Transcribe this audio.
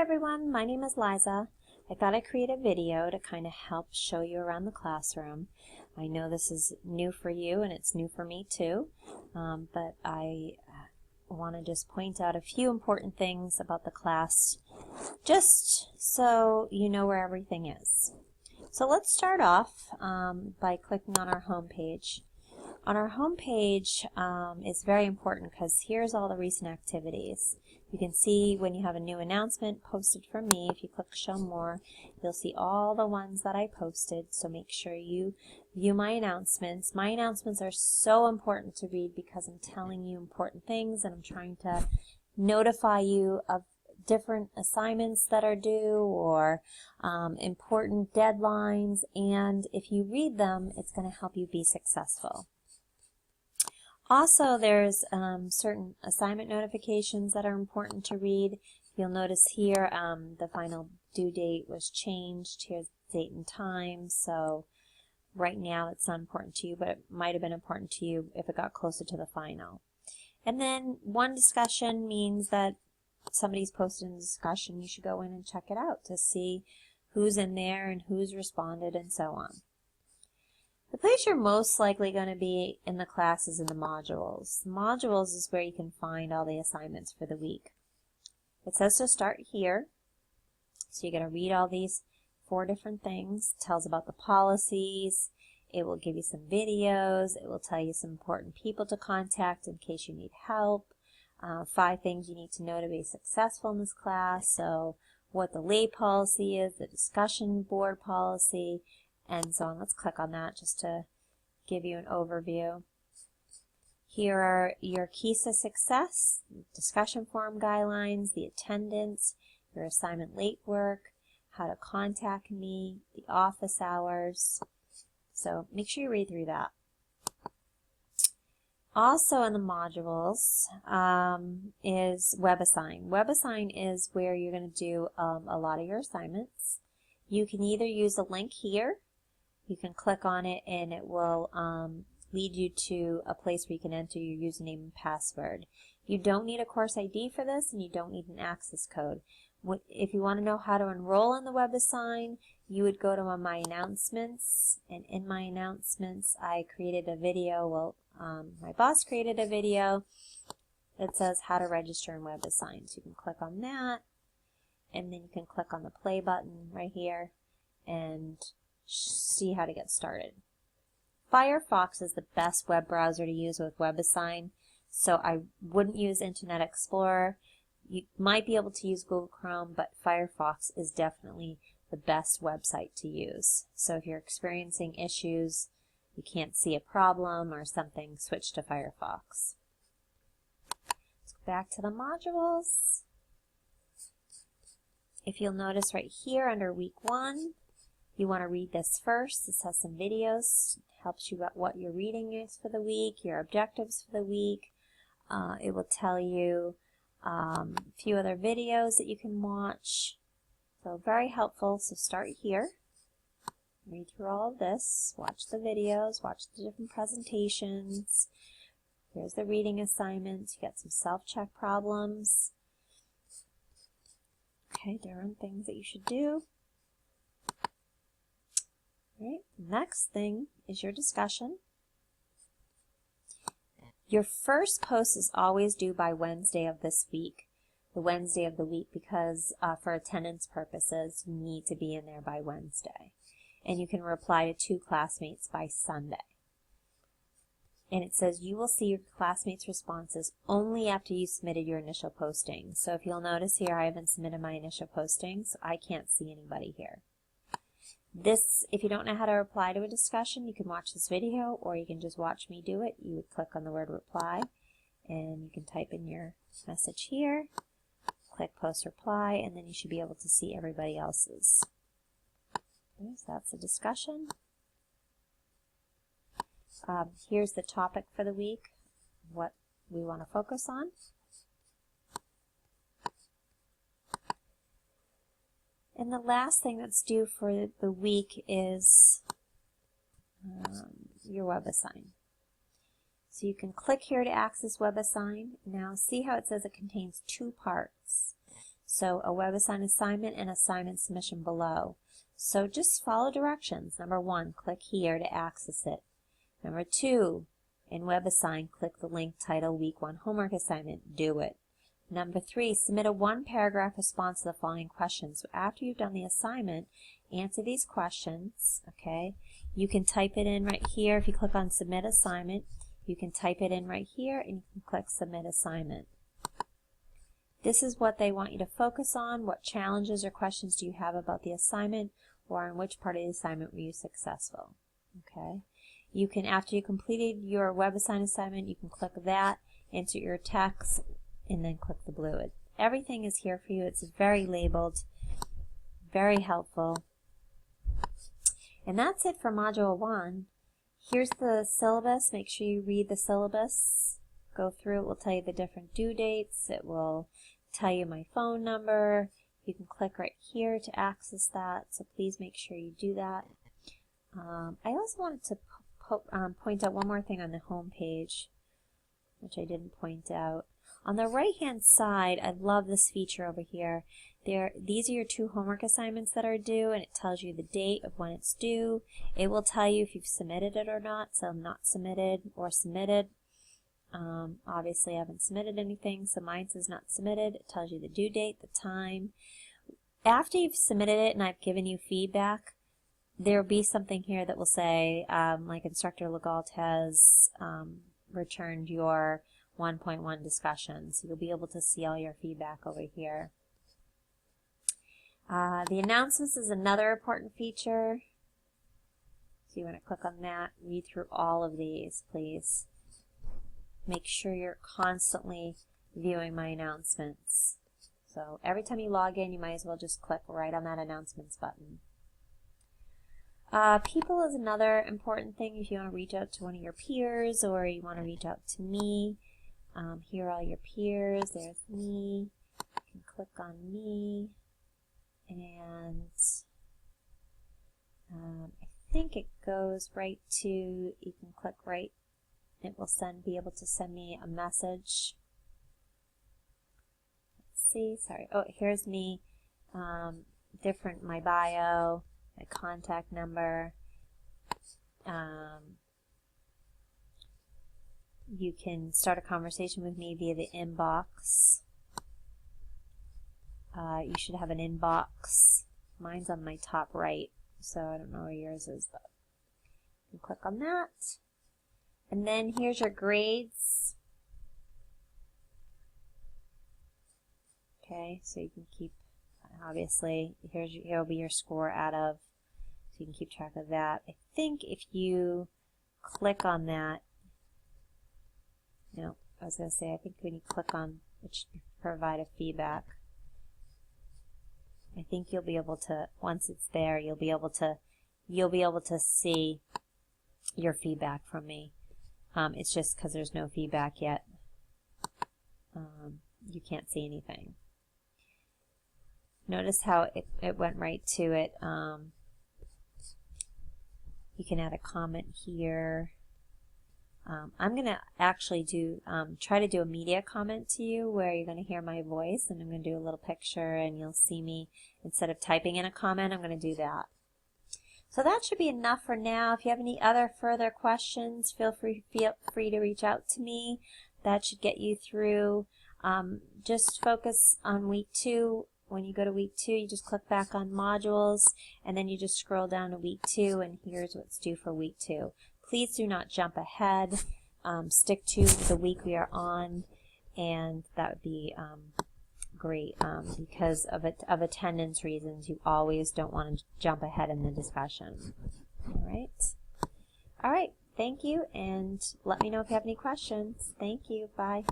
everyone, my name is Liza. I thought I'd create a video to kind of help show you around the classroom. I know this is new for you and it's new for me too, but I want to just point out a few important things about the class just so you know where everything is. So let's start off by clicking on our home page. On our home page, it's very important because here's all the recent activities. You can see when you have a new announcement posted from me, if you click show more, you'll see all the ones that I posted, so make sure you view my announcements. My announcements are so important to read because I'm telling you important things and I'm trying to notify you of different assignments that are due or important deadlines, and if you read them, it's going to help you be successful. Also, there's certain assignment notifications that are important to read. You'll notice here the final due date was changed. Here's the date and time. So right now it's not important to you, but it might have been important to you if it got closer to the final. And then one discussion means that somebody's posted a discussion. You should go in and check it out to see who's in there and who's responded and so on. The place you're most likely going to be in the class is in the modules. The modules is where you can find all the assignments for the week. It says to start here. So you're going to read all these 4 different things. It tells about the policies. It will give you some videos. It will tell you some important people to contact in case you need help. 5 things you need to know to be successful in this class. So what the lay policy is, the discussion board policy, and so on. Let's click on that just to give you an overview. Here are your keys to success, discussion forum guidelines, the attendance, your assignment late work, how to contact me, the office hours. So make sure you read through that. Also in the modules is WebAssign. WebAssign is where you're going to do a lot of your assignments. You can either use a link here. You can click on it and it will lead you to a place where you can enter your username and password. You don't need a course ID for this and you don't need an access code. If you want to know how to enroll in the WebAssign, you would go to my announcements, and in my announcements I created a video, my boss created a video that says how to register in WebAssign. So you can click on that and then you can click on the play button right here and see how to get started. Firefox is the best web browser to use with WebAssign, so I wouldn't use Internet Explorer. You might be able to use Google Chrome, but Firefox is definitely the best website to use. So if you're experiencing issues, you can't see a problem or something, switch to Firefox. Let's go back to the modules. If you'll notice right here under week 1, you want to read this first. This has some videos, helps you about what your reading is for the week, your objectives for the week. It will tell you a few other videos that you can watch. So very helpful. So start here. Read through all of this. Watch the videos. Watch the different presentations. Here's the reading assignments. You got some self-check problems. Okay, different things that you should do. Right. Next thing is your discussion. Your first post is always due by Wednesday of this week, the Wednesday of the week, because for attendance purposes, you need to be in there by Wednesday. And you can reply to 2 classmates by Sunday. And it says you will see your classmates' responses only after you submitted your initial posting. So if you'll notice here, I haven't submitted my initial posting, so I can't see anybody here. This, if you don't know how to reply to a discussion, you can watch this video or you can just watch me do it. You would click on the word reply and you can type in your message here, click post reply, and then you should be able to see everybody else's. Okay, so that's the discussion. Here's the topic for the week, what we want to focus on. And the last thing that's due for the week is your WebAssign. So you can click here to access WebAssign. Now see how it says it contains 2 parts. So a WebAssign assignment and assignment submission below. So just follow directions. Number 1, click here to access it. Number 2, in WebAssign, click the link titled Week 1 Homework Assignment. Do it. Number 3, submit a 1-paragraph response to the following questions. So after you've done the assignment, answer these questions, okay? You can type it in right here. If you click on Submit Assignment, you can type it in right here and you can click Submit Assignment. This is what they want you to focus on. What challenges or questions do you have about the assignment, or on which part of the assignment were you successful? Okay. You can, after you completed your WebAssign assignment, you can click that, enter your text, and then click the blue. Everything is here for you. It's very labeled, very helpful. And that's it for Module 1. Here's the syllabus. Make sure you read the syllabus. Go through it. It will tell you the different due dates. It will tell you my phone number. You can click right here to access that, so please make sure you do that. I also wanted to point out one more thing on the home page, which I didn't point out. On the right-hand side, I love this feature over here. These are your 2 homework assignments that are due, and it tells you the date of when it's due. It will tell you if you've submitted it or not, so not submitted or submitted. Obviously I haven't submitted anything, so mine says not submitted. It tells you the due date, the time. After you've submitted it and I've given you feedback, there will be something here that will say, like Instructor Legault has returned your 1.1 discussion. So you'll be able to see all your feedback over here. The announcements is another important feature. So you want to click on that, read through all of these, please. Make sure you're constantly viewing my announcements. So every time you log in, you might as well just click right on that announcements button. People is another important thing if you want to reach out to one of your peers or you want to reach out to me. Here are all your peers. There's me. You can click on me. And I think it goes right to, you can click right. It will be able to send me a message. Let's see, sorry. Oh, here's me. My bio, my contact number. You can start a conversation with me via the inbox. You should have an inbox. Mine's on my top right, so I don't know where yours is, but you can click on that. And then here's your grades. Okay, so you can keep, obviously, here will be your score out of, so you can keep track of that. I think if you click on that, no, I was going to say, I think when you click on, it should provide a feedback. I think you'll be able to, once it's there, you'll be able to see your feedback from me. It's just because there's no feedback yet. You can't see anything. Notice how it went right to it. You can add a comment here. I'm going to actually try to do a media comment to you where you're going to hear my voice, and I'm going to do a little picture and you'll see me. Instead of typing in a comment, I'm going to do that. So that should be enough for now. If you have any other further questions, feel free to reach out to me. That should get you through. Just focus on week 2. When you go to week 2, you just click back on modules, and then you just scroll down to week 2, and here's what's due for week 2. Please do not jump ahead. Stick to the week we are on, and that would be great because of attendance reasons. You always don't want to jump ahead in the discussion. All right. Thank you, and let me know if you have any questions. Thank you. Bye.